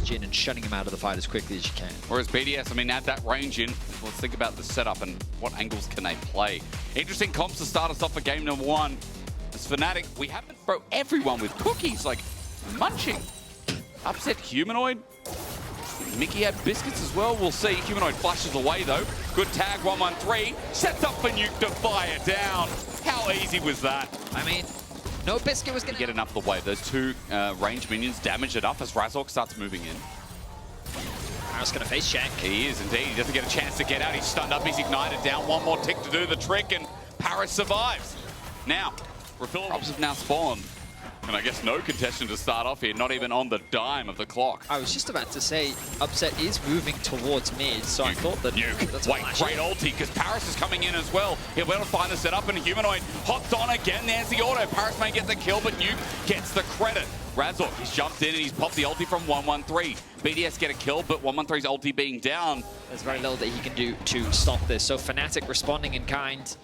Jhin and shutting him out of the fight as quickly as you can. Whereas BDS, I mean, add that range in. Let's think about the setup and what angles can they play. Interesting comps to start us off for game number 1. As Fnatic, we have to throw everyone with cookies, like munching. Upset Humanoid. Mickey had biscuits as well. We'll see. Humanoid flashes away though. Good tag, 1-1-3. Sets up for Nuke to fire down. How easy was that? I mean, no biscuit was going to get enough of the way. Those two range minions damage enough as Razork starts moving in. Paris going to face check. He is indeed. He doesn't get a chance to get out. He's stunned up. He's ignited down. One more tick to do the trick, and Paris survives. Now, Robs have now spawned. And I guess no contestant to start off here, not even on the dime of the clock. I was just about to say, Upset is moving towards mid, so I thought that... Nuke. Wait, great ulti, because Paris is coming in as well. He'll be able to find the setup, and Humanoid hopped on again. There's the auto. Paris may get the kill, but Nuke gets the credit. Razork, he's jumped in and he's popped the ulti from 1-1-3. BDS get a kill, but 1-1-3's ulti being down. There's very little that he can do to stop this. So Fnatic responding in kind.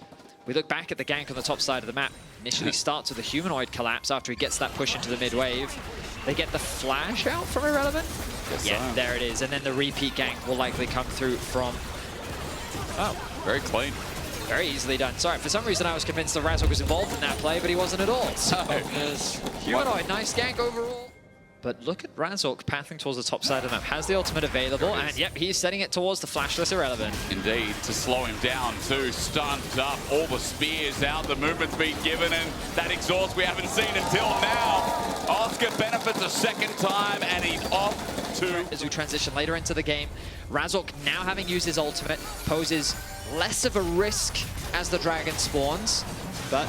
We look back at the gank on the top side of the map. Initially starts with a Humanoid collapse after he gets that push into the mid wave. They get the flash out from Irrelevant. Yes, yeah, there it is. And then the repeat gank will likely come through from... Oh, very clean. Very easily done. Sorry, for some reason I was convinced that Razork was involved in that play, but he wasn't at all. So, Humanoid, nice gank overall. But look at Razork pathing towards the top side of the map. Has the ultimate available, and yep, he's setting it towards the flashless Irrelevant. Indeed, to slow him down too. Stunned up, all the spears out, the movement's been given, and that exhaust we haven't seen until now. Oscar benefits a second time, and he's off to... As we transition later into the game, Razork, now having used his ultimate, poses less of a risk as the dragon spawns, but...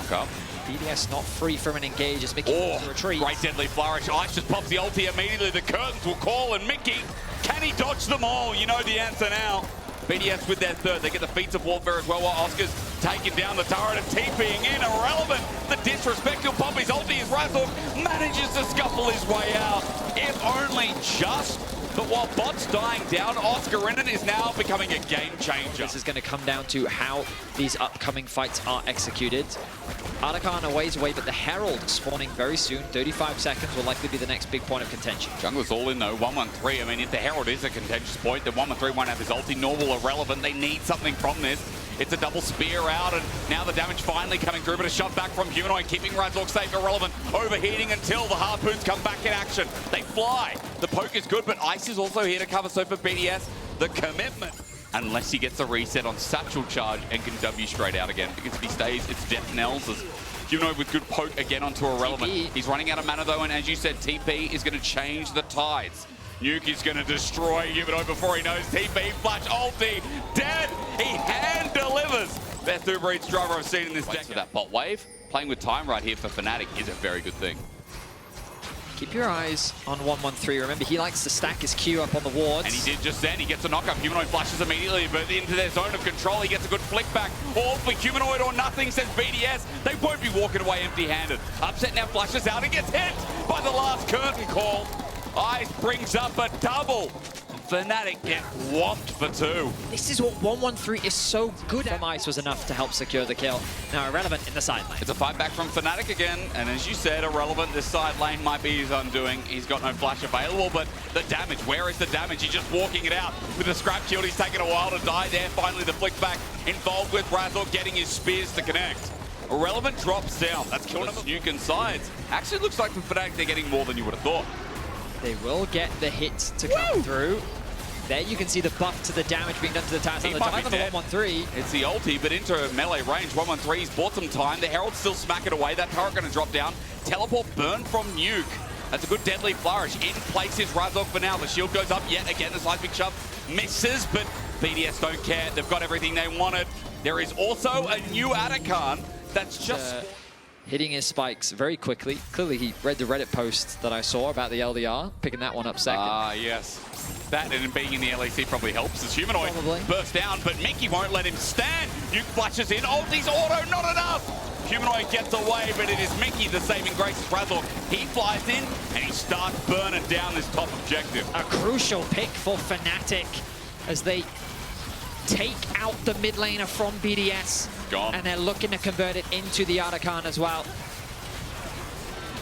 BDS not free from an engage as Mickey to retreat. Great deadly flourish. Ice just pops the ulti immediately. The curtains will call, and Mickey, can he dodge them all? You know the answer now. BDS with their third. They get the feats of warfare as well, while Oscar's taking down the turret and TPing in. Irrelevant. The disrespect. He'll pop his ulti as Razork manages to scuffle his way out. If only just. But while Bot's dying down, Oscar in it is now becoming a game changer. This is going to come down to how these upcoming fights are executed. Artican a ways away, but the Herald spawning very soon. 35 seconds will likely be the next big point of contention. Jungler's all in though, 1-1-3. I mean, if the Herald is a contentious point, then 1-1-3 won't have his ulti. Normal, irrelevant. They need something from this. It's a double spear out, and now the damage finally coming through, but a shot back from Humanoid, keeping Razork safe. Irrelevant, overheating until the harpoons come back in action. They fly. The poke is good, but Ice is also here to cover, so for BDS, the commitment. Unless he gets a reset on Satchel Charge and can W straight out again, because if he stays, it's death knells. As Humanoid with good poke again onto Irrelevant. TP. He's running out of mana though, and as you said, TP is going to change the tides. Nuke is going to destroy Humanoid before he knows. TP, flash, ulti, dead. He hand delivers. Best Uber Eats driver I've seen in this deck. For that bot wave, playing with time right here for Fnatic is a very good thing. Keep your eyes on 1-1-3. Remember, he likes to stack his Q up on the wards. And he did just then. He gets a knockup. Humanoid flashes immediately, but into their zone of control, he gets a good flick back. All for Humanoid or nothing, says BDS. They won't be walking away empty-handed. Upset now flashes out and gets hit by the last curtain call. Ice brings up a double. Fnatic get whopped for 2. This is what 1-1-3 is so good at. From Ice was enough to help secure the kill. Now Irrelevant in the side lane. It's a fight back from Fnatic again, and as you said, Irrelevant, this side lane might be his undoing. He's got no flash available, but the damage, where is the damage? He's just walking it out with the scrap shield. He's taken a while to die there. Finally the flick back involved with Razork getting his spears to connect. Irrelevant drops down. That's killing him. Nuke and sides. Actually looks like for Fnatic they're getting more than you would have thought. They will get the hits to come through. There you can see the buff to the damage being done to the Taz on the dive on the 1-1-3. It's the ulti, but into melee range. 1-1-3's bought some time. The Herald's still smacking away. That turret going to drop down. Teleport burn from Nuke. That's a good deadly flourish. In place is Razork for now. The shield goes up yet again. The seismic shove misses, but BDS don't care. They've got everything they wanted. There is also a new Artican that's just... hitting his spikes very quickly. Clearly he read the Reddit post that I saw about the LDR, picking that one up second. Yes. That and being in the LEC probably helps as Humanoid bursts down, but Mickey won't let him stand. Nuke flashes in. Ulti's auto, not enough. Humanoid gets away, but it is Mickey the saving grace as Razork. He flies in and he starts burning down this top objective. A crucial pick for Fnatic as they take out the mid laner from BDS. Gone. And they're looking to convert it into the Artican as well.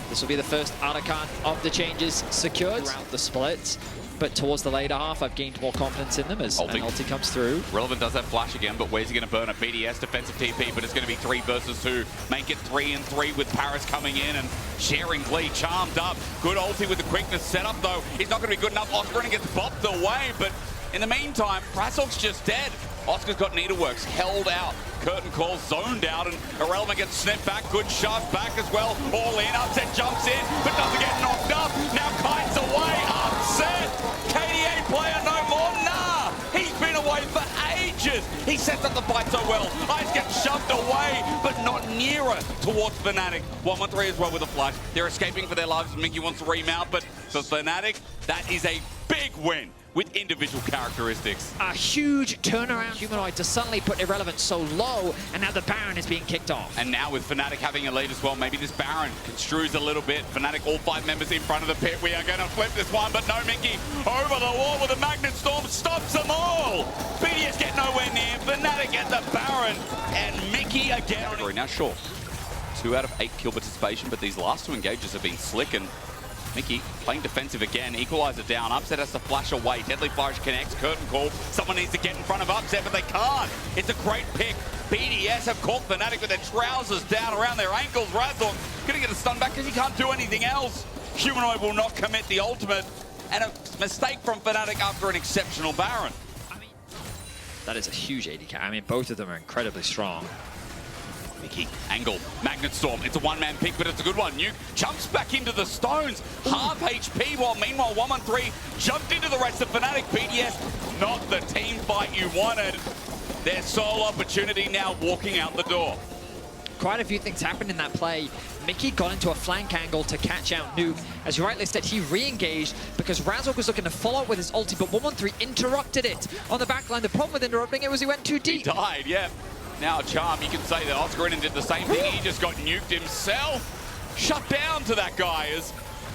This will be the first Artican of the changes secured throughout the split. but towards the later half, I've gained more confidence in them as an ulti comes through. Relevant does have flash again, but where's he going to burn a BDS defensive TP? But it's going to be 3 versus 2. Make it 3-3 with Paris coming in and sharing Glee. Charmed up. Good ulti with the quickness set up, though. He's not going to be good enough. Oscar gets bopped away, but in the meantime, Razork's just dead. Oscar's got Needleworks held out. Curtain call zoned out, and Irrelevant gets snipped back. Good shove back as well. All in. Upset jumps in, but doesn't get knocked up. Now Kite's away. Upset. KDA player no more. Nah. He's been away for ages. He sets up the fight so well. Ice gets shoved away, but not nearer towards Fnatic. 1-1-3 as well with a flash. They're escaping for their lives. Mickey wants to remount, but for Fnatic, that is a big win with individual characteristics. A huge turnaround Humanoid to suddenly put Irrelevant so low, and now the Baron is being kicked off. And now with Fnatic having a lead as well, maybe this Baron construes a little bit. Fnatic, all 5 members in front of the pit. We are going to flip this one, but no, Mickey over the wall with a Magnet Storm stops them all. BDS get nowhere near. Fnatic get the Baron, and Mickey again. Now, sure, 2 out of 8 kill participation, but these last 2 engages have been slick, and Mickey playing defensive again. Equalizer down. Upset has to flash away. Deadly Flourish connects. Curtain call. Someone needs to get in front of Upset, but they can't. It's a great pick. BDS have caught Fnatic with their trousers down around their ankles. Razork gonna get a stun back because he can't do anything else. Humanoid will not commit the ultimate. And a mistake from Fnatic after an exceptional Baron. I mean, that is a huge AD carry. I mean, both of them are incredibly strong. Mickey, angle, Magnet Storm. It's a one-man pick, but it's a good one. Nuke jumps back into the stones. Half HP, while meanwhile 1-1-3 jumped into the rest of Fnatic. BDS, not the team fight you wanted. Their sole opportunity now walking out the door. Quite a few things happened in that play. Mickey got into a flank angle to catch out Nuke. As you rightly said, he re-engaged because Razork was looking to follow up with his ulti, but 1-1-3 interrupted it on the backline. The problem with interrupting it was he went too deep. He died, yeah. Now Charm, you can say that Oscar did the same thing. He just got nuked himself. Shut down to that guy as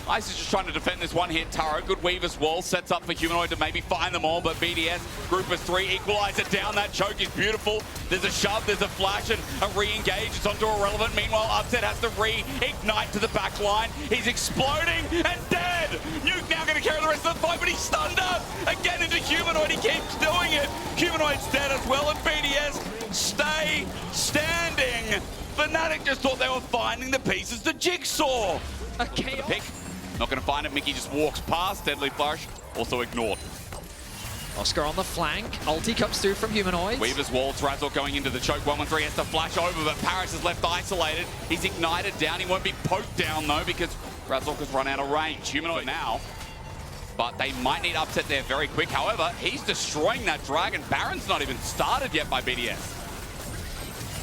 Ice is just trying to defend this one-hit turret. Good Weaver's wall sets up for Humanoid to maybe find them all, but BDS, group of 3, equalize it down. That choke is beautiful. There's a shove, there's a flash, and a re-engage. It's onto Irrelevant. Meanwhile, Upset has to re-ignite to the back line. He's exploding and dead. Nuke now going to carry the rest of the fight, but he's stunned up. Again into Humanoid. He keeps doing it. Humanoid's dead as well, and BDS stay standing. Fnatic just thought they were finding the pieces to Jigsaw. A chaos. Pick. Not going to find it. Mickey just walks past. Deadly Flourish, also ignored. Oscar on the flank. Ulti comes through from Humanoid. Weaver's wall. Razork going into the choke. 1-1-3 has to flash over, but Paris is left isolated. He's ignited down. He won't be poked down, though, because Razork has run out of range. Humanoid now. But they might need Upset there very quick. However, he's destroying that Dragon. Baron's not even started yet by BDS.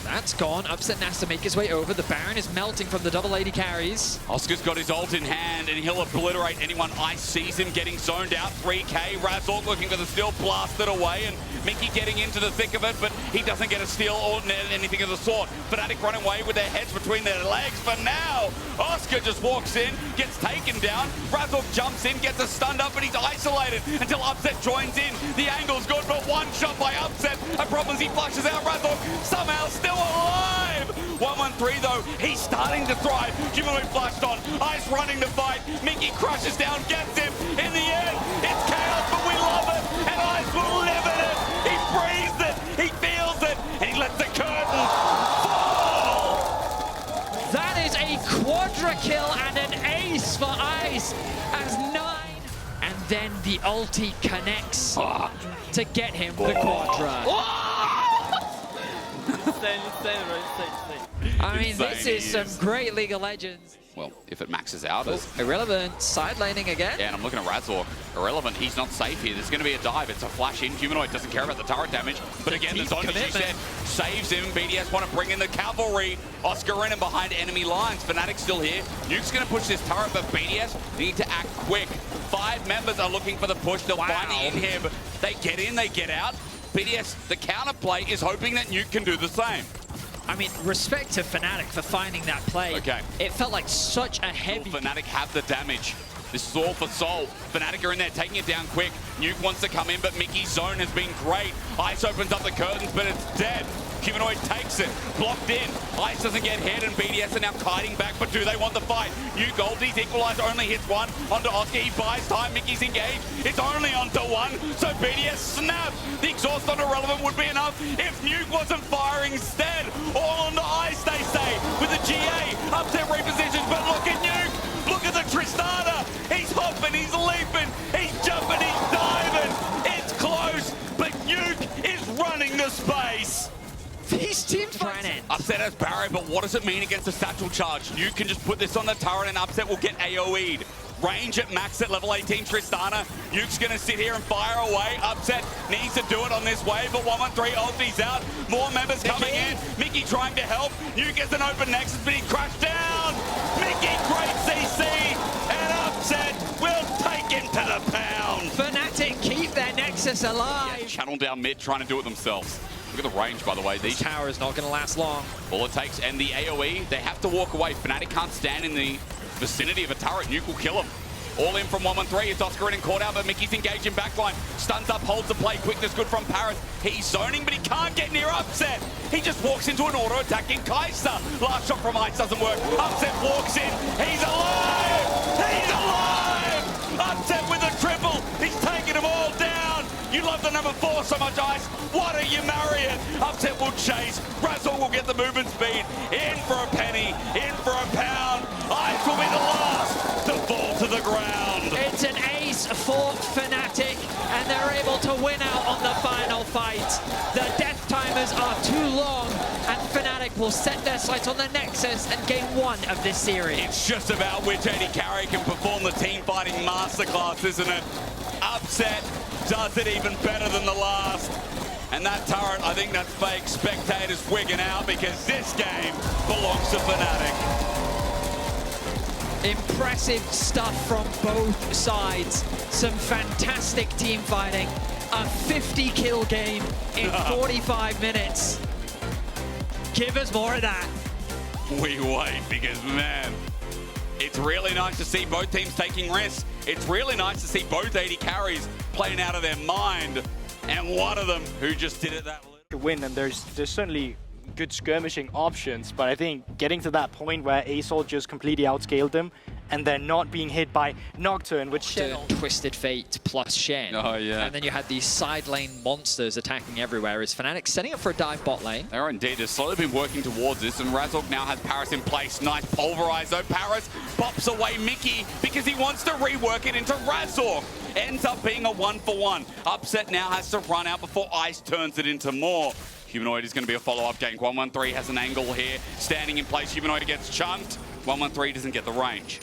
That's gone. Upset has to make his way over. The Baron is melting from the double AD carries. Oscar's got his ult in hand, and he'll obliterate anyone. Ice sees him getting zoned out. 3K. Razork looking for the steal, blasted away, and Mickey getting into the thick of it, but he doesn't get a steal or anything of the sort. Fnatic running away with their heads between their legs for now. Oscar just walks in, gets taken down. Razork jumps in, gets a stunned up, but he's isolated until Upset joins in. The angle's good, but one shot by Upset. A problem is he flushes out Razork, somehow still alive. 1-1-3 though, he's starting to thrive. Humanoid flashed on, Ice running the fight. Mickey crushes down, gets him. In the end, it's chaos, but we love it. And Ice will live in it. He breathes it, he feels it, and he lets the curtain fall. That is a quadra kill and an ace for Ice as 9. And then the ulti connects to get him the quadra. I mean, this is some great League of Legends. Well, if it maxes out as... Irrelevant side laning again. Yeah, and I'm looking at Razork. Irrelevant, he's not safe here. There's going to be a dive. It's a flash in. Humanoid doesn't care about the turret damage. But again, the Zon, as you said, saves him. BDS want to bring in the cavalry. Oscar in and behind enemy lines. Fnatic still here. Nuke's going to push this turret, but BDS need to act quick. 5 members are looking for the push. They'll find the inhib. They get in, they get out. BDS, the counterplay, is hoping that Nuke can do the same. I mean, respect to Fnatic for finding that play. Okay. It felt like such a heavy... Fnatic have the damage. This is all for Soul. Fnatic are in there taking it down quick. Nuke wants to come in, but Mickey's zone has been great. Ice opens up the curtains, but it's dead. Humanoid takes it, blocked in. Ice doesn't get hit, and Vedius are now kiting back, but do they want the fight? New Goldie's equalizer only hits one. Onto Oscar, he buys time. Mickey's engaged. It's only onto one, so Vedius snaps. The exhaust on Irrelevant would be enough if Nuke wasn't firing instead. All onto Ice, they say, with the GA. Upset repositions, but look at Nuke. Look at the Tristana. He's hopping, he's leaping, he's jumping, he's diving. It's close, but Nuke is running the space. These teams ran it. Upset has Barry, but what does it mean against a satchel charge? Nuke can just put this on the turret and Upset will get AoE'd. Range at max at level 18 Tristana. Nuke's gonna sit here and fire away. Upset needs to do it on this wave, but 113 ulti's out. More members coming in. Mickey trying to help. Nuke gets an open nexus, but he crashed down. Mickey, great CC, and Upset will take him to the pound. Fnatic keep their nexus alive. Yeah, channel down mid, trying to do it themselves. Look at the range, by the way. This tower is not going to last long. All it takes, and the AoE, they have to walk away. Fnatic can't stand in the vicinity of a turret. Nuke will kill him. All in from 113. It's Oscar in and caught out, but Mickey's engaged in backline. Stuns up, holds the play. Quickness good from Paris. He's zoning, but he can't get near Upset. He just walks into an auto attack in Kai'Sa. Last shot from Ice doesn't work. Upset walks in. He's alive! He's alive! Upset with a triple. He's taking them all down. You love the number 4 so much, Ice. Why don't you marry it? Upset will chase. Razzle will get the movement speed. In for a penny. In for a pound. Ice will be the last to fall to the ground. It's an ace for Fnatic, and they're able to win out on the final fight. The death timers are too long, and Fnatic will set their sights on the Nexus and game 1 of this series. It's just about which AD carry can perform the team fighting masterclass, isn't it? Upset does it even better than the last. And that turret, I think that's fake spectators wigging out because this game belongs to Fnatic. Impressive stuff from both sides. Some fantastic team fighting. A 50-kill game in 45 minutes. Give us more of that. We wait because, man, it's really nice to see both teams taking risks. It's really nice to see both AD carries playing out of their mind. And one of them who just did it that little. Win, and there's certainly good skirmishing options, but I think getting to that point where Asol just completely outscaled them and they're not being hit by Nocturne, which Twisted Fate plus Shen. Oh, yeah. And then you had these side lane monsters attacking everywhere. Is Fnatic setting up for a dive bot lane? They are indeed. They've slowly been working towards this, and Razork now has Paris in place. Nice pulverize, though. Paris bops away Mickey because he wants to rework it into Razork. Ends up being a 1-for-1. Upset now has to run out before Ice turns it into more. Humanoid is going to be a follow-up gank. 113 has an angle here. Standing in place, Humanoid gets chunked. 113 doesn't get the range.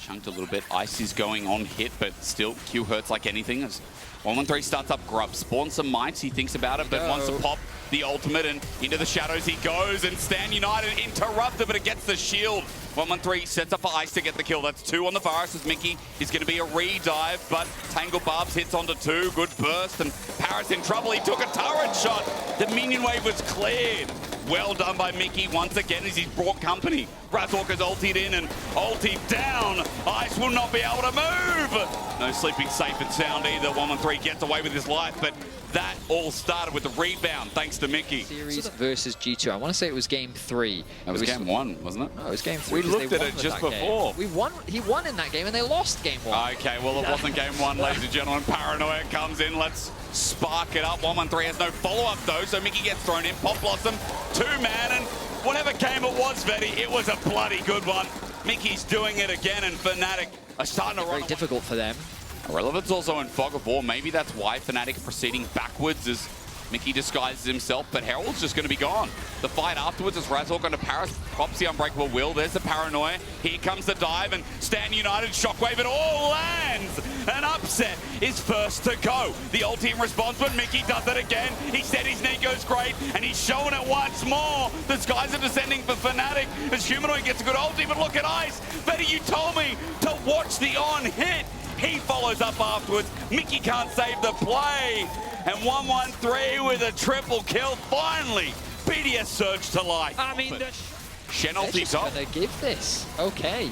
Chunked a little bit. Ice is going on hit, but still, Q hurts like anything. As 113 starts up Grub. Spawns some mites, he thinks about it, but wants to pop the ultimate, and into the shadows he goes, and Stan United interrupted, but it gets the shield. 113 sets up for Ice to get the kill. That's 2 on the Varus as Mickey is going to be a re-dive, but Tangle Barbs hits onto 2. Good burst, and Paris in trouble. He took a turret shot. The minion wave was cleared. Well done by Mickey once again as he's brought company. Razork has ultied in and ultied down. Ice will not be able to move. No sleeping safe and sound either. 113 gets away with his life, but that all started with the rebound thanks to Mickey. Series versus G2. I want to say it was game 3. That was game 1, wasn't it? No, it was game 3. We looked at it just before. We won. He won in that game, and they lost game 1. Okay, well, it wasn't game 1, ladies and gentlemen. Paranoia comes in. Let's spark it up. 113 has no follow-up, though, so Mickey gets thrown in. Pop Blossom, 2-man, and whatever game it was, Vedi, it was a bloody good one. Mickey's doing it again, and Fnatic are starting to run. Very difficult for them. Relevance also in Fog of War. Maybe that's why Fnatic are proceeding backwards as Mickey disguises himself, but Herald's just going to be gone. The fight afterwards is Razork onto Paris, pops the Unbreakable Will. There's the Paranoia. Here comes the dive, and Stan United Shockwave. It all lands. An Upset is first to go. The ulti in response, but Mickey does it again. He said his Nico's great, and he's showing it once more. The skies are descending for Fnatic as Humanoid gets a good ulti, but look at Ice. Betty, you told me to watch the on-hit. He follows up afterwards. Mickey can't save the play. And 113 with a triple kill. Finally, Vedius surged to life. I mean, Shen ulti top. They're just gonna give this. Okay.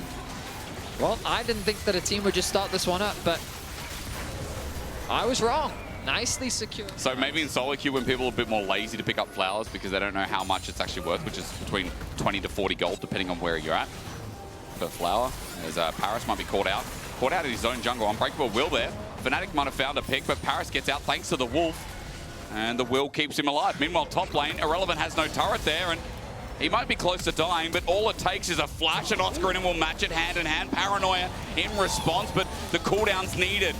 Well, I didn't think that a team would just start this one up, but I was wrong. Nicely secured. So maybe in solo queue when people are a bit more lazy to pick up flowers because they don't know how much it's actually worth, which is between 20 to 40 gold depending on where you're at per flower. As Paris might be caught out. Caught out in his own jungle. Unbreakable Will there. Fnatic might have found a pick, but Paris gets out thanks to the Wolf. And the Will keeps him alive. Meanwhile, top lane, Irrelevant has no turret there, and he might be close to dying, but all it takes is a flash, and Oscarina will match it hand in hand. Paranoia in response, but the cooldown's needed.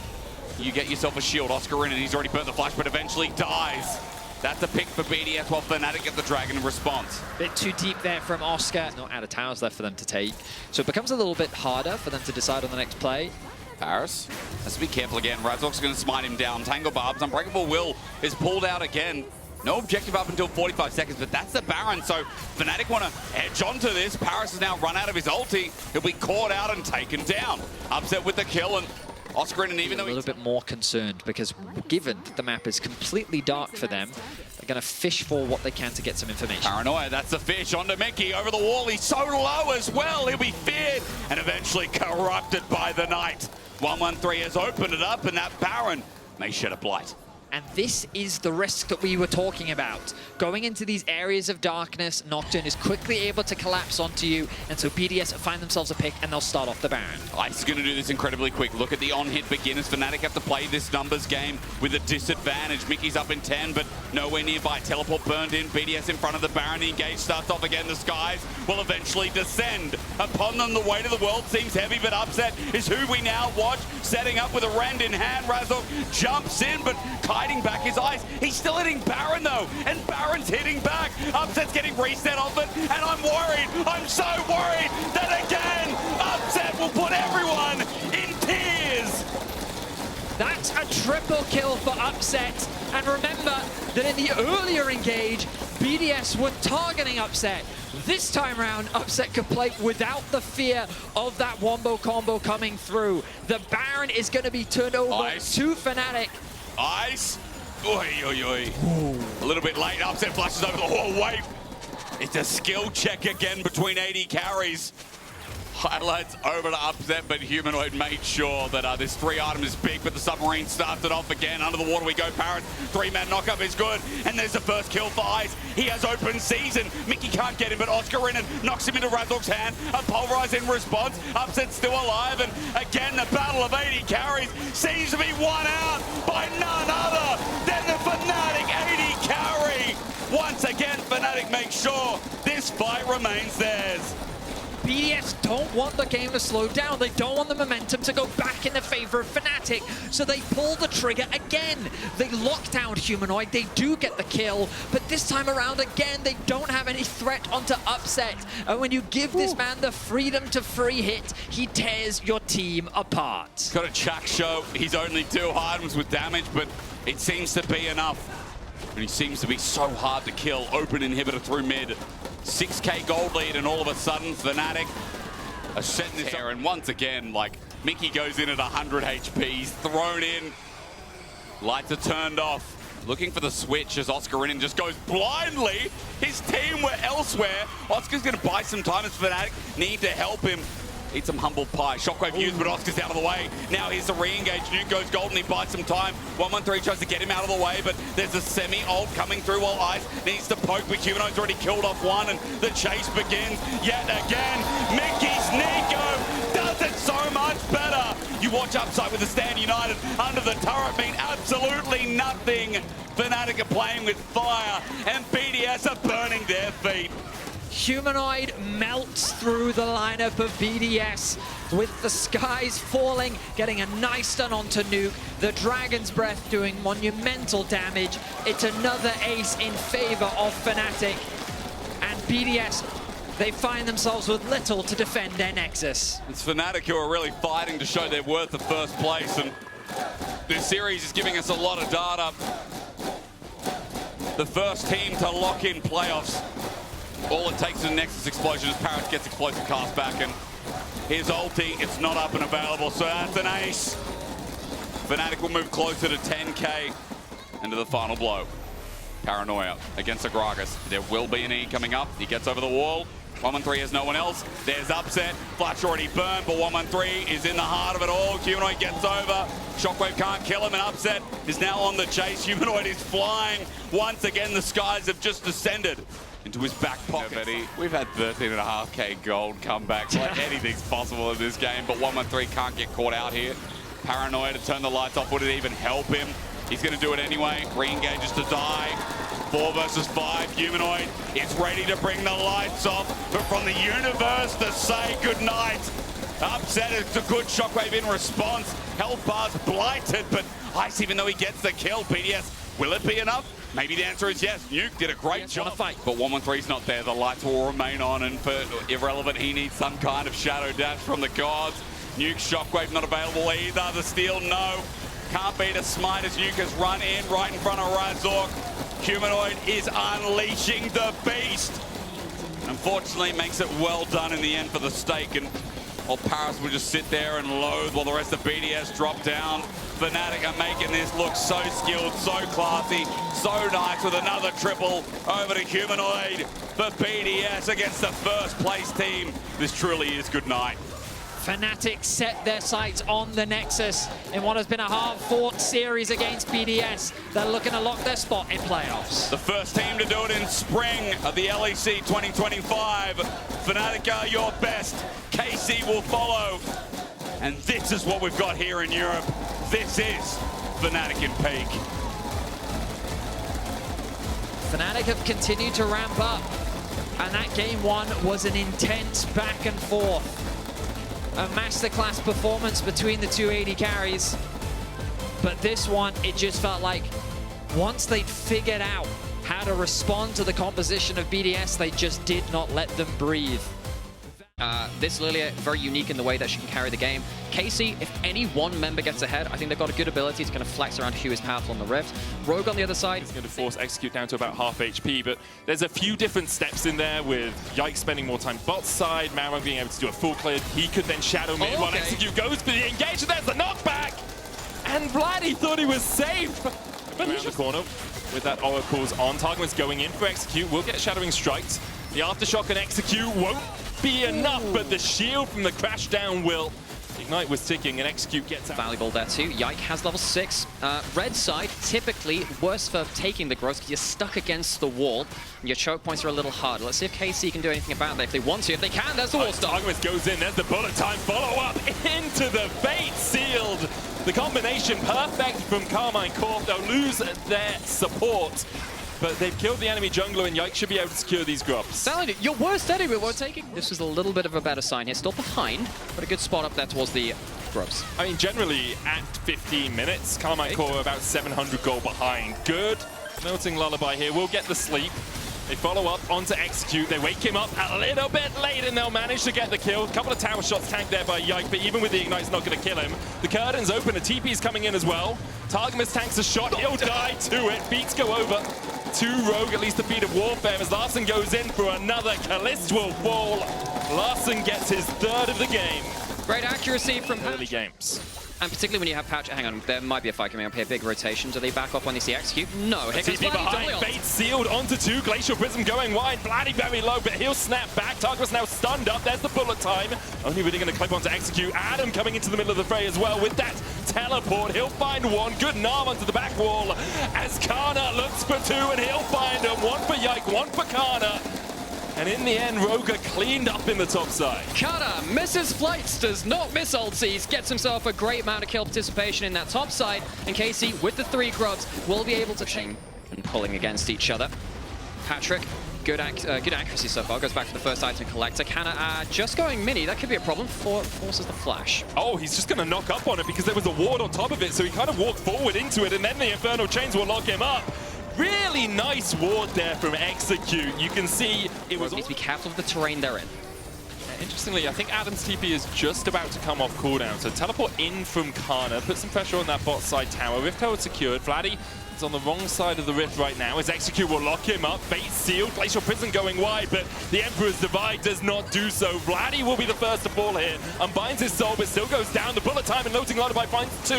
You get yourself a shield. Oscarina, he's already burnt the flash, but eventually dies. That's a pick for BDS while Fnatic get the dragon in response. Bit too deep there from Oscar. There's not out of towers left for them to take. So it becomes a little bit harder for them to decide on the next play. Paris has to be careful again. Razork's going to smite him down. Tangle Barbs. Unbreakable Will is pulled out again. No objective up until 45 seconds, but that's the Baron. So Fnatic want to edge onto this. Paris has now run out of his ulti. He'll be caught out and taken down. Upset with the kill, and Oscarina, even though a little bit more concerned because given that the map is completely dark for them, they're going to fish for what they can to get some information. Paranoia, that's the fish onto Mickey over the wall. He's so low as well. He'll be feared and eventually corrupted by the night. 113 has opened it up, and that Baron may shed a blight. And this is the risk that we were talking about. Going into these areas of darkness, Nocturne is quickly able to collapse onto you, and so BDS find themselves a pick, and they'll start off the Baron. Ice is going to do this incredibly quick. Look at the on-hit beginners. Fnatic have to play this numbers game with a disadvantage. Mickey's up in 10, but nowhere nearby. Teleport burned in. BDS in front of the Baron. The engage starts off again. The skies will eventually descend upon them. The weight of the world seems heavy, but Upset is who we now watch. Setting up with a rend in hand. Razork jumps in, but hiding back his eyes. He's still hitting Baron though, and Baron's hitting back. Upset's getting reset off it, and I'm worried. I'm so worried that again, Upset will put everyone in tears. That's a triple kill for Upset. And remember that in the earlier engage, BDS were targeting Upset. This time around, Upset could play without the fear of that wombo combo coming through. The Baron is going to be turned over to Fnatic. Ice. Oi, oi, oi. A little bit late. Upset flashes over the whole wave. It's a skill check again between 80 carries. Highlights over to Upset, but Humanoid made sure that this 3 item is big, but the submarine starts it off again. Under the water we go. Paris, 3-man knockup is good, and there's the first kill for Ice. He has open season. Mickey can't get him, but Oscarina knocks him into Razork's hand. A pulverize in response. Upset's still alive, and again the battle of 80 carries seems to be won out by none other than the Fnatic 80 carry. Once again, Fnatic makes sure this fight remains theirs. BDS don't want the game to slow down. They don't want the momentum to go back in the favor of Fnatic. So they pull the trigger again. They lock down Humanoid. They do get the kill. But this time around, again, they don't have any threat onto Upset. And when you give this man the freedom to free hit, he tears your team apart. Got a Chuck show. He's only 2 items with damage, but it seems to be enough. And he seems to be so hard to kill. Open inhibitor through mid. 6k gold lead, and all of a sudden Fnatic are setting this up. And once again, like, Mickey goes in at 100 HP. He's thrown in. Lights are turned off. Looking for the switch as Oscarina just goes blindly. His team were elsewhere. Oscar's going to buy some time as Fnatic need to help him. Eat some humble pie. Shockwave used, but Oscar's out of the way. Now here's the re-engage. Nuke goes golden. He buys some time. 113 tries to get him out of the way, but there's a semi-ult coming through while Ice needs to poke, but Humanoid's already killed off one, and the chase begins yet again. Mickey's Nico does it so much better. You watch Upside with the Stand United under the turret mean absolutely nothing. Fnatic are playing with fire, and BDS are burning their feet. Humanoid melts through the lineup of BDS with the skies falling, getting a nice stun onto Nuke. The Dragon's Breath doing monumental damage. It's another ace in favor of Fnatic. And BDS, they find themselves with little to defend their Nexus. It's Fnatic who are really fighting to show their worth of first place, and this series is giving us a lot of data. The first team to lock in playoffs. All it takes is a Nexus explosion as Paris gets explosive cast back, and his ulti, it's not up and available, so that's an ace. Fnatic will move closer to 10k into the final blow. Paranoia against the Gragas. There will be an E coming up. He gets over the wall. 113 has no one else. There's Upset. Flash already burned, but 113 is in the heart of it all. Humanoid gets over. Shockwave can't kill him, and Upset is now on the chase. Humanoid is flying. Once again, the skies have just descended into his back pocket. We've had 13.5k gold come back. Like anything's possible in this game, but 113 can't get caught out here. Paranoia to turn the lights off. Would it even help him? He's going to do it anyway. Re-engages to die. 4 versus 5. Humanoid is ready to bring the lights off, but from the universe to say goodnight. Upset is a good Shockwave in response. Health bar's blighted, but Ice, even though he gets the kill, BDS, will it be enough? Maybe the answer is yes. Nuke did a great job, fight, but 113's not there. The lights will remain on, and for Irrelevant, he needs some kind of shadow dash from the gods. Nuke Shockwave not available either. The steal, no. Can't beat a smite as Nuke has run in right in front of Razork. Humanoid is unleashing the beast. Unfortunately, makes it well done in the end for the stake, and while Paris will just sit there and loathe while the rest of BDS drop down. Fnatic are making this look so skilled, so classy, so nice with another triple over to Humanoid for BDS against the first place team. This truly is good night. Fnatic set their sights on the Nexus in what has been a hard-fought series against BDS. They're looking to lock their spot in playoffs. The first team to do it in spring of the LEC 2025. Fnatic are your best. KC will follow. And this is what we've got here in Europe. This is Fnatic in peak. Fnatic have continued to ramp up. And that game one was an intense back and forth. A masterclass performance between the two AD carries. But this one, it just felt like once they'd figured out how to respond to the composition of BDS, they just did not let them breathe. This Lilia very unique in the way that she can carry the game. KC, if any one member gets ahead, I think they've got a good ability to kind of flex around who is powerful on the Rift. Rogue on the other side. He's going to force Execute down to about half HP, but there's a few different steps in there with Yike spending more time bot side, Marron being able to do a full clear. He could then shadow mid while Execute goes for the engage, and there's the knockback! And Vladdy thought he was safe! But around the corner with that Oracle's on. Target's going in for Execute, will get shadowing strikes. The Aftershock and Execute won't be enough, but the shield from the crash down will. Ignite was ticking and Execute gets out. Valuable there too. Yike has level 6. Red side, typically worse for taking the growth because you're stuck against the wall and your choke points are a little hard. Let's see if KC can do anything about that. If they want to, if they can, there's the wall stop. Target goes in, there's the bullet time follow-up into the bait, sealed. The combination perfect from Carmine Corp. They'll lose their support. But they've killed the enemy jungler, and Yike should be able to secure these grubs. Salad, your worst enemy we're taking. This was a little bit of a better sign here. Still behind, but a good spot up there towards the grubs. I mean, generally, at 15 minutes, Carmine Core are about 700 gold behind. Good. Melting Lullaby here. We'll get the sleep. They follow up onto Execute. They wake him up a little bit late, and they'll manage to get the kill. A couple of tower shots tanked there by Yike, but even with the Ignite, it's not going to kill him. The curtain's open. A TP's coming in as well. Targamas tanks a shot. He'll die to it. Beats go over to Rogue, at least a beat of Warfare, as Larssen goes in for another. Kalist will fall. Larssen gets his third of the game. Great accuracy from early games. And particularly when you have Patch, hang on, there might be a fight coming up here, big rotation. Do they back up when they see Execute? No. Here comes TP behind, bait sealed onto 2, Glacial Prism going wide, Vladdy very low, but he'll snap back. Targus now stunned up, there's the bullet time. Only really going to clip onto Execute. Adam coming into the middle of the fray as well with that teleport. He'll find one, good Narv onto the back wall as Kana looks for 2 and he'll find him. One for Yike, one for Kana. And in the end, Roga cleaned up in the top side. Kana misses flights, does not miss ulties, gets himself a great amount of kill participation in that top side. And KC, with the 3 grubs, will be able to pushing and pulling against each other. Patrick, good accuracy so far, goes back to the first item collector. Kana just going mini, that could be a problem, forces the flash. Oh, he's just going to knock up on it because there was a ward on top of it, so he kind of walked forward into it, and then the Infernal Chains will lock him up. Really nice ward there from Execute. You can see it was... Need to be careful of the terrain they're in. Interestingly, I think Adam's TP is just about to come off cooldown. So teleport in from Kana, put some pressure on that bot side tower. Rift Herald secured. Vladdy He's on the wrong side of the rift right now. His execute will lock him up. Fate sealed. Glacial Prison going wide, but the Emperor's Divide does not do so. Vladdy will be the first to fall here. Unbinds his soul, but still goes down. The bullet time and Loading Lullaby finds 2.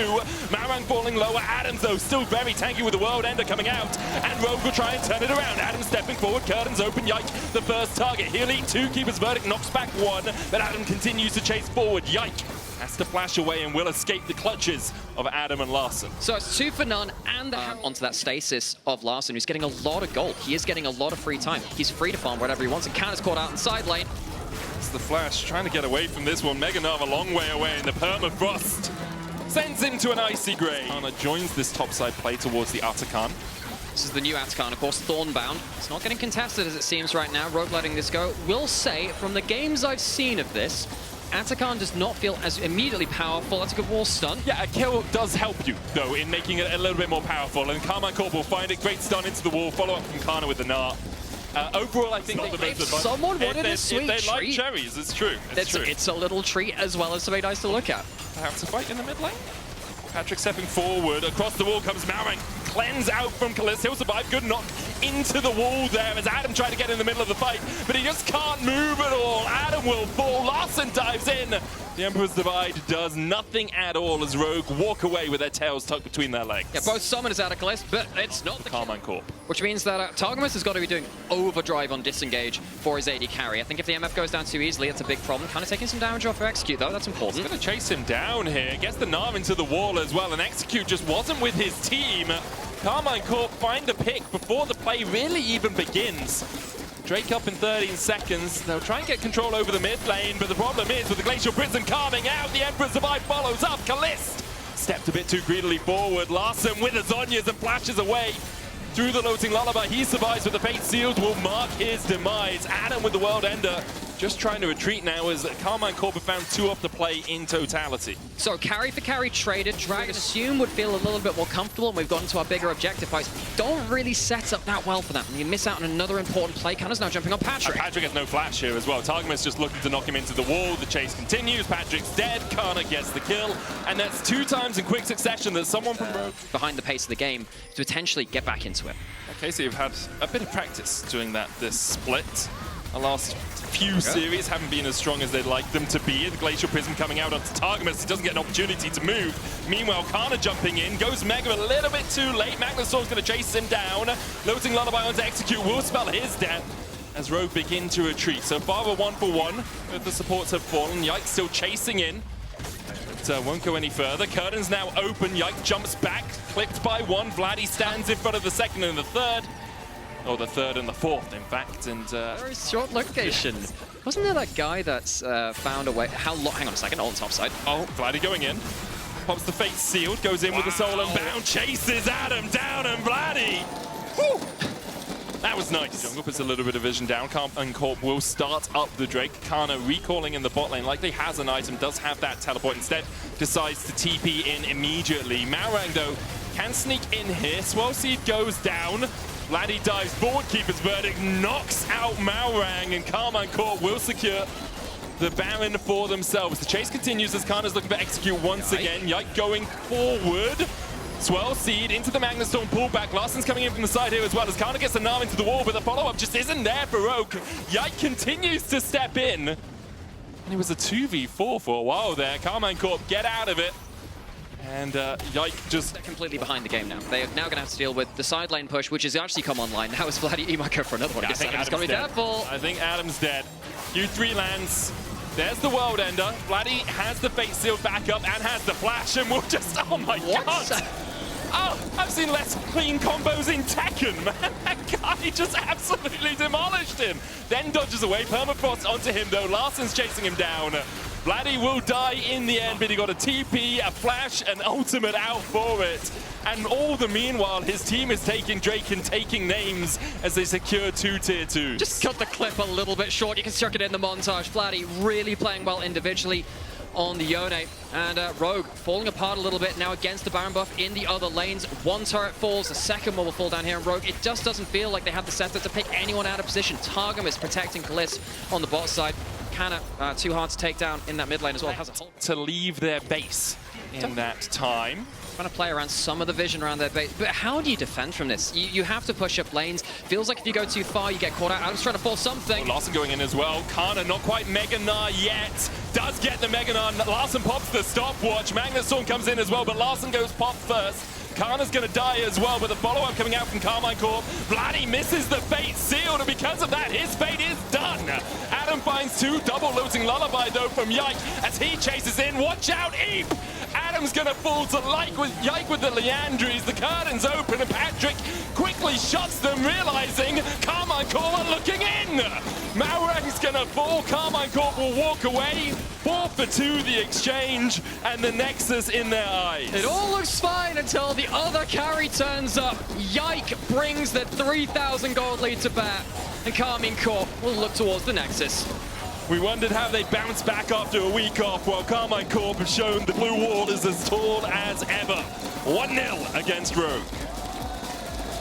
Marang falling lower. Adams, though, still very tanky with the World Ender coming out. And Rogue will try and turn it around. Adam stepping forward. Curtains open. Yike, the first target. He'll eat 2. Keeper's Verdict knocks back 1. But Adam continues to chase forward. Yike has to flash away and will escape the clutches of Adam and Larssen. So it's 2 for none, and onto that stasis of Larssen, who's getting a lot of gold. He is getting a lot of free time. He's free to farm whatever he wants, and Canna's caught out in side lane. It's the Flash trying to get away from this one. Meganav a long way away, and the Permafrost sends him to an icy grave. Kana joins this topside play towards the Atakan. This is the new Atakan, of course, Thornbound. It's not getting contested as it seems right now. Rogue letting this go. Will say, from the games I've seen of this, Atakan does not feel as immediately powerful. That's a good wall stun. Yeah, a kill does help you, though, in making it a little bit more powerful. And Carmine Corp will find it. Great stun into the wall. Follow up from Kana with the Gnar. Overall, I think if someone wanted a sweet treat. They like treat, cherries, it's true. It's true. It's a little treat as well as something nice to look at. Perhaps to fight in the mid lane. Patrick stepping forward. Across the wall comes Marang. Cleanse out from Kalista. He'll survive. Good knock into the wall there as Adam tried to get in the middle of the fight, but he just can't move at all. Adam will fall. Larssen dives in. The Emperor's Divide does nothing at all as Rogue walk away with their tails tucked between their legs. Yeah, both summoners out of Kalista, but it's not the Carmine Corp. Which means that Targamas has got to be doing overdrive on disengage for his AD carry. I think if the MF goes down too easily, it's a big problem. Kind of taking some damage off for Execute, though. That's important. He's going to chase him down here. Gets the Gnar into the wall as well, and Execute just wasn't with his team. Carmine Corp find a pick before the play really even begins. Drake up in 13 seconds. They'll try and get control over the mid lane, but the problem is with the Glacial Prison carving out, the Emperor's Divide follows up. Kalist stepped a bit too greedily forward. Larssen with the Zhonya's and flashes away. Through the Loading Lullaby, he survives, but the Fate Sealed will mark his demise. Adam with the World Ender just trying to retreat now as Carmine Corp have found 2 off the play in totality. So carry for carry traded. Dragon assume would feel a little bit more comfortable, and we've gotten to our bigger objective fights. Don't really set up that well for that. And you miss out on another important play. Kanna's now jumping on Patrick. Patrick has no flash here as well. Targamas just looking to knock him into the wall. The chase continues. Patrick's dead. Kana gets the kill. And that's 2 times in quick succession that someone from Rogue behind the pace of the game to potentially get back into it. Okay, so you've had a bit of practice doing that this split. The last few series haven't been as strong as they'd like them to be. The Glacial Prism coming out onto Targamas. He doesn't get an opportunity to move. Meanwhile, Kana jumping in. Goes Mega a little bit too late. Magnustorm's going to chase him down. Loading Lullaby onto Execute will spell his death as Rogue begin to retreat. So far, we're 1-for-1. The supports have fallen. Yike still chasing in. But won't go any further. Curtain's now open. Yike jumps back. Clipped by 1. Vladdy stands in front of the second and the third. Or the third and the fourth, in fact, and very short location. Wasn't there that guy that's found a way? How long? Hang on a second. On top side. Oh, Vladdy going in. Pops the Fate Sealed. Goes in with the Soul Unbound. Chases Adam down, and Vladdy. Whew. That was nice. Jungle puts a little bit of vision down. Carmine Corp will start up the Drake. Kana recalling in the bot lane. Likely has an item. Does have that teleport. Instead, decides to TP in immediately. Marang, though, can sneak in here. Swell Seed goes down. Vladdy dives forward, Keeper's Verdict knocks out Marang, and Carmine Corp will secure the Baron for themselves. The chase continues as Kana's looking for Execute once again. Yike going forward. Swell Seed into the Magnustorm pullback. Larsen's coming in from the side here as well as Kana gets the Gnar into the wall, but the follow-up just isn't there for Rogue. Yike continues to step in. And it was a 2v4 for a while there. Carmine Corp get out of it. And Yike just... They're completely behind the game now. They are now going to have to deal with the side lane push, which has actually come online. Now is Vladdy. He might go for another one. Yeah, I think Adam's got to be dead. careful. I think Adam's dead. Q3 lands. There's the World Ender. Vladdy has the Fate Sealed back up and has the flash, and we'll just... Oh my god! Oh, I've seen less clean combos in Tekken, man. That guy just absolutely demolished him. Then dodges away. Permafrost onto him, though. Larsen's chasing him down. Vladdy will die in the end, but he got a TP, a flash, an ultimate out for it. And all the meanwhile, his team is taking Drake and taking names as they secure 2 tier 2s. Just cut the clip a little bit short. You can chuck it in the montage. Vladdy really playing well individually on the Yone. And Rogue falling apart a little bit now against the Baron buff in the other lanes. 1 turret falls, the second one will fall down here. And Rogue, it just doesn't feel like they have the setup to pick anyone out of position. Targum is protecting Kalist on the bot side. Kana too hard to take down in that mid lane as well. Has a whole to leave their base. in that time. Trying to play around some of the vision around their base, but how do you defend from this? You have to push up lanes. Feels like if you go too far, you get caught out. Adam's trying to force something. Larssen going in as well. Kana not quite Mega Gnar yet. Does get the Mega Gnar. Larssen pops the stopwatch. Magnet Storm comes in as well, but Larssen goes pop first. Kana's going to die as well, but the follow-up coming out from Karmine Corp. Vladdy misses the fate sealed, and because of that, his fate is done. Adam finds two, double looting Lullaby though from Yike as he chases in. Watch out, Eve! Adam's going to fall to Yike with the Leandries. The curtains open, and Patrick quickly shuts them, realizing Karmine Corp are looking in. Malrang's going to fall. Karmine Corp will walk away. 4 for 2 the exchange, and the Nexus in their eyes. It all looks fine until the other carry turns up. Yike brings the 3,000 gold lead to bear, and Karmine Corp will look towards the Nexus. We wondered how they bounced back after a week off, while Karmine Corp have shown the blue wall is as tall as ever. 1-0 against Rogue.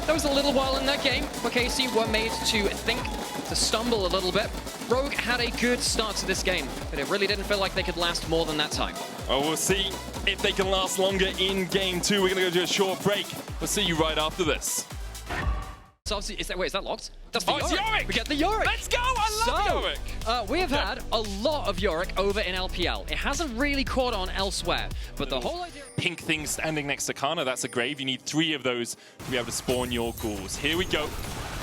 There was a little while in that game where KC were made to think, to stumble a little bit. Rogue had a good start to this game, but it really didn't feel like they could last more than that time. Well, we'll see if they can last longer in game 2. We're going to go to a short break. We'll see you right after this. So obviously, wait, is that locked? That's the it's Yorick! We get the Yorick! Let's go! I love Yorick! We have had a lot of Yorick over in LPL. It hasn't really caught on elsewhere, but the whole idea... Pink thing standing next to Kana, that's a grave. You need 3 of those to be able to spawn your ghouls. Here we go.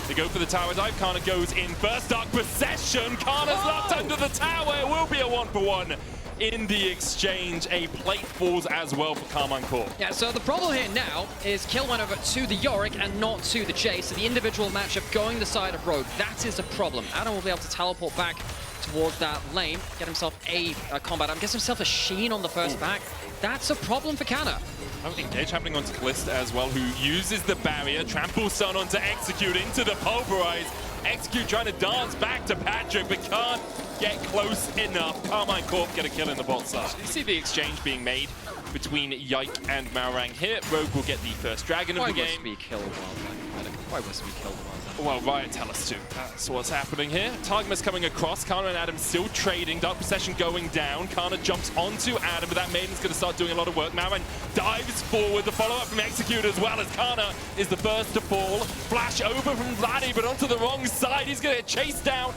They go for the tower dive. Kana goes in first. Dark Possession. Kana's locked under the tower. It will be a 1-for-1 in the exchange. A plate falls as well for Karmine Corp. Yeah, so the problem here now is kill went over to the Yorick and not to the Chase. So the individual matchup going the side of Rogue. That is a problem. Adam will be able to teleport back towards that lane, get himself a combat arm, gets himself a Sheen on the first back. That's a problem for Kana. Engage happening onto Calista as well, who uses the barrier. Trample Sun onto Execute into the Pulverize. Execute trying to dance back to Patrick, but can't get close enough. Karmine Corp get a kill in the bot side. You see the exchange being made between Yike and Malrang here. Rogue will get the first dragon of the game. Why must we kill Wildlife? Why must we kill Wildlife? Well, Riot tell us to. That's what's happening here. Targamas coming across. Kana and Adam still trading. Dark Possession going down. Kana jumps onto Adam, but that Maiden's going to start doing a lot of work. Malrang dives forward. The follow-up from Execute as well, as Kana is the first to fall. Flash over from Vladdy, but onto the wrong side. He's going to get chased down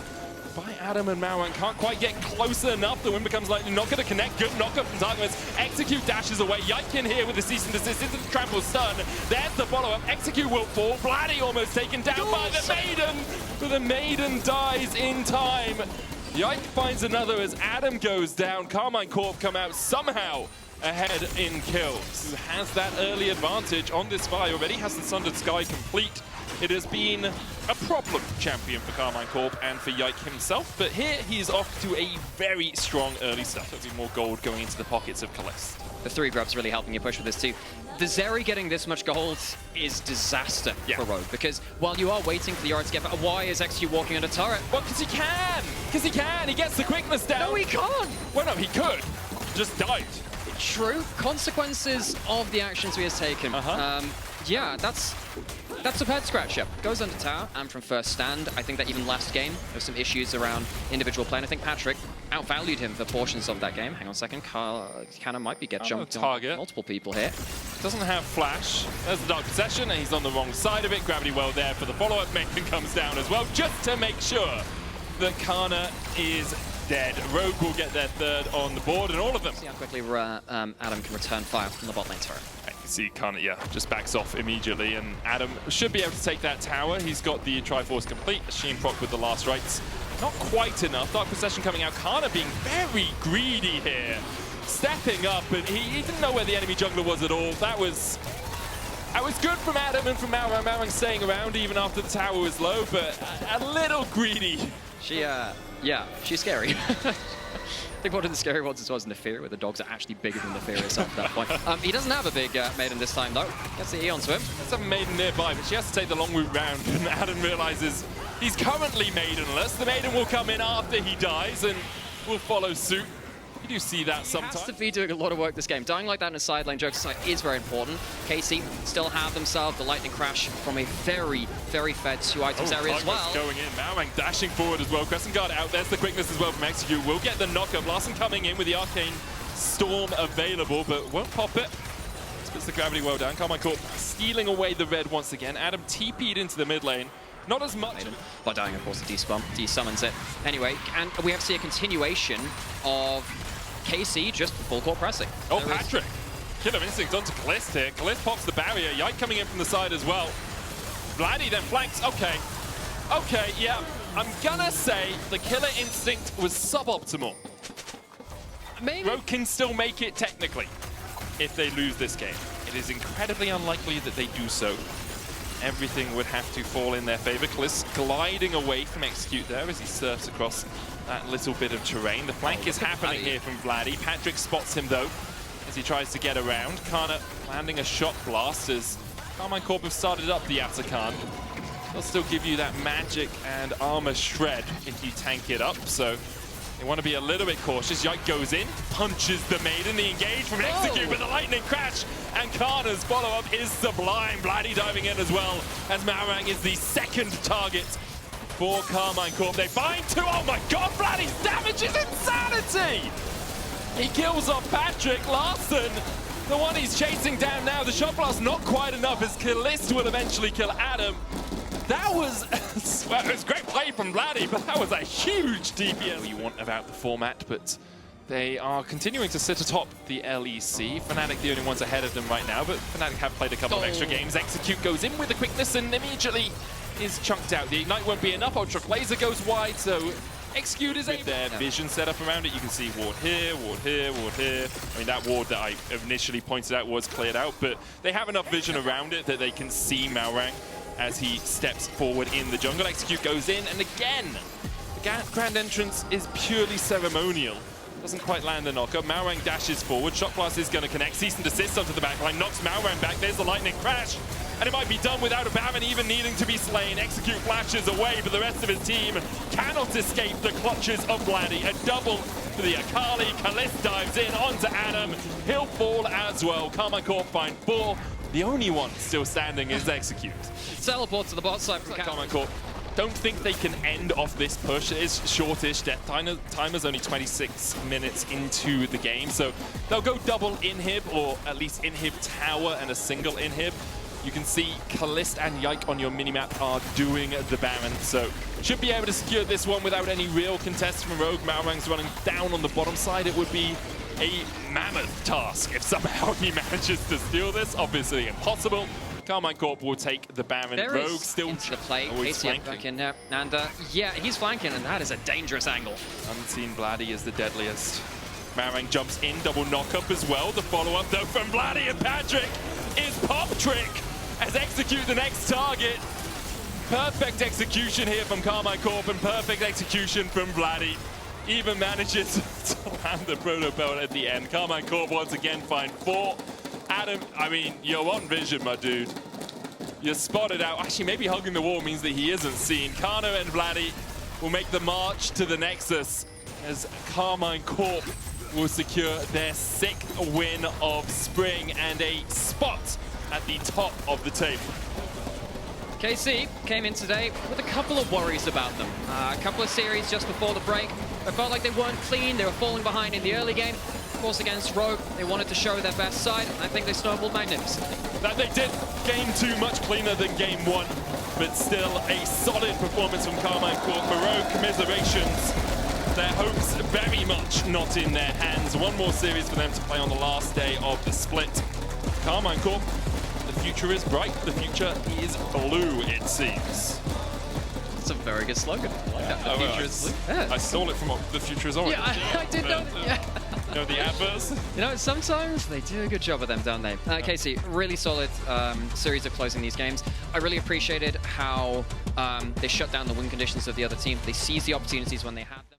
by Adam, and Malrang can't quite get close enough. The win becomes likely not going to connect. Good knock-up from Targamas. Execute dashes away. Yike in here with the cease and desist into the trample stun. There's the follow-up. Execute will fall. Vladdy almost taken down by the Maiden, but the Maiden dies in time. Yike finds another as Adam goes down. Karmine Corp come out somehow ahead in kills. Who has that early advantage on this fight already? Has the Sundered Sky complete. It has been a problem champion for Karmine Corp and for Yike himself, but here he is off to a very strong early start. There'll be more gold going into the pockets of Caliste. The 3 grubs really helping you push with this too. The Zeri getting this much gold is disaster for Rogue, because while you are waiting for the Yorick to get back, why is XQ walking under turret? Well, because he can! Because he can! He gets the quickness down! No, he can't! Well, no, he could. Just died. True. Consequences of the actions he has taken. Yeah, that's a head scratcher. Goes under tower and from first stand. I think that even last game, there's some issues around individual play. And I think Patrick outvalued him for portions of that game. Hang on a second. Kana might be jumped target. On multiple people here. Doesn't have flash. There's the Dark Possession, and he's on the wrong side of it. Gravity well there for the follow-up. Maiden comes down as well, just to make sure that Kana is dead. Rogue will get their 3rd on the board, and all of them. See how quickly Adam can return fire from the bot lane turret. And you see Kana, just backs off immediately, and Adam should be able to take that tower. He's got the Triforce complete. Sheen proc with the last rites. Not quite enough. Dark Possession coming out. Kana being very greedy here. Stepping up, and he didn't know where the enemy jungler was at all. That was good from Adam and from Malrang. Malrang staying around even after the tower was low, but a little greedy. Yeah, she's scary. I think one of the scary ones as well is Nefiri, where the dogs are actually bigger than Nefiri itself at that point. He doesn't have a big Maiden this time, though. Gets the E onto him. There's a Maiden nearby, but she has to take the long route round, and Adam realizes he's currently Maidenless. The Maiden will come in after he dies, and will follow suit. You do see that sometimes. Has to be doing a lot of work this game. Dying like that in a side lane joke side is very important. KC still have themselves the lightning crash from a very, very fed 2 items area as well. Going in, Malrang dashing forward as well. Crescent Guard out, there's the quickness as well from Execute. We'll get the knockup. Larssen coming in with the arcane Storm available, but won't pop it. Puts the gravity well down. Carmine Corp stealing away the red once again. Adam TP'd into the mid lane. Not as much. By dying, of course, the desummons it. Anyway, and we have to see a continuation of KC just full court pressing. Oh, Patrick. Killer Instinct onto Kalist here. Kalist pops the barrier. Yike coming in from the side as well. Vladdy then flanks. Okay. Okay, yeah. I'm gonna say the Killer Instinct was suboptimal. Maybe. Rogue can still make it technically if they lose this game. It is incredibly unlikely that they do so. Everything would have to fall in their favor. Kalist gliding away from Execute there as he surfs across that little bit of terrain. The flank is happening here from Vladdy. Patrick spots him though as he tries to get around. Kana landing a shot blast as Carmine Corp have started up the Atakan. They'll still give you that magic and armor shred if you tank it up, so they want to be a little bit cautious. Yike goes in, punches the Maiden, the engage from Execute, but the lightning crash, and Kana's follow-up is sublime. Vladdy diving in as well, as Marang is the second target for Carmine Corp. They find two. Oh my god, Vladdy's damage is insanity! He kills off Patrick. Larson, the one he's chasing down now. The shot blast not quite enough as Kalist will eventually kill Adam. That was, well, it was great play from Vladdy, but that was a huge DPS. You want about the format, but they are continuing to sit atop the LEC. Fnatic the only ones ahead of them right now, but Fnatic have played a couple of extra games. Execute goes in with the quickness and immediately is chunked out. The Ignite won't be enough. Ultra Laser goes wide, so Execute is able. With their vision set up around it, you can see ward here, ward here, ward here. I mean, that ward that I initially pointed out was cleared out, but they have enough vision around it that they can see Malrang as he steps forward in the jungle. Execute goes in, and again, the grand entrance is purely ceremonial. Doesn't quite land the knockup. Malrang dashes forward. Shot Blast is going to connect. Cease and desist onto the backline. Knocks Malrang back. There's the lightning crash. And it might be done without a Baron even needing to be slain. Execute flashes away, but the rest of his team cannot escape the clutches of Vladdy. A double for the Akali. Kalist dives in onto Adam. He'll fall as well. Carmine Corp find 4. The only one still standing is Execute. Teleport to the bot side from Carmine Corp. Don't think they can end off this push. It is shortish. Death timer's only 26 minutes into the game, so they'll go double inhib, or at least inhib tower and a single inhib. You can see Kalist and Yike on your minimap are doing the Baron, so should be able to secure this one without any real contest from Rogue. Malrang's running down on the bottom side. It would be a mammoth task if somehow he manages to steal this. Obviously impossible. Carmine Corp will take the Baron. There Rogue is still into the play. always KC back in there, and yeah, he's flanking, and that is a dangerous angle. Unseen Vladdy is the deadliest. Marang jumps in, double knock-up as well. The follow-up though from Vladdy and Patrick is Pop Trick as Execute the next target. Perfect execution here from Carmine Corp and perfect execution from Vladdy. Even manages to land the Proto Belt at the end. Carmine Corp once again find 4. Adam, I mean, you're on vision, my dude. You're spotted out. Actually, maybe hugging the wall means that he isn't seen. Kano and Vladdy will make the march to the Nexus as Carmine Corp will secure their 6th win of spring and a spot at the top of the table. KC came in today with a couple of worries about them. A couple of series just before the break. I felt like they weren't clean. They were falling behind in the early game. Of course, against Rogue, they wanted to show their best side. I think they snowballed magnificently. That they did. Game 2 much cleaner than game 1, but still a solid performance from Carmine Corp. For Rogue, commiserations. Their hopes very much not in their hands. One more series for them to play on the last day of the split. Carmine Corp, the future is bright. The future is blue, it seems. That's a very good slogan. I like that. The future is blue. Yeah. I stole it from The Future is Orange. Yeah, I did know. Yeah. You know, the adverts? You know, sometimes they do a good job of them, don't they? Casey, really solid series of closing these games. I really appreciated how they shut down the win conditions of the other team. They seized the opportunities when they had them.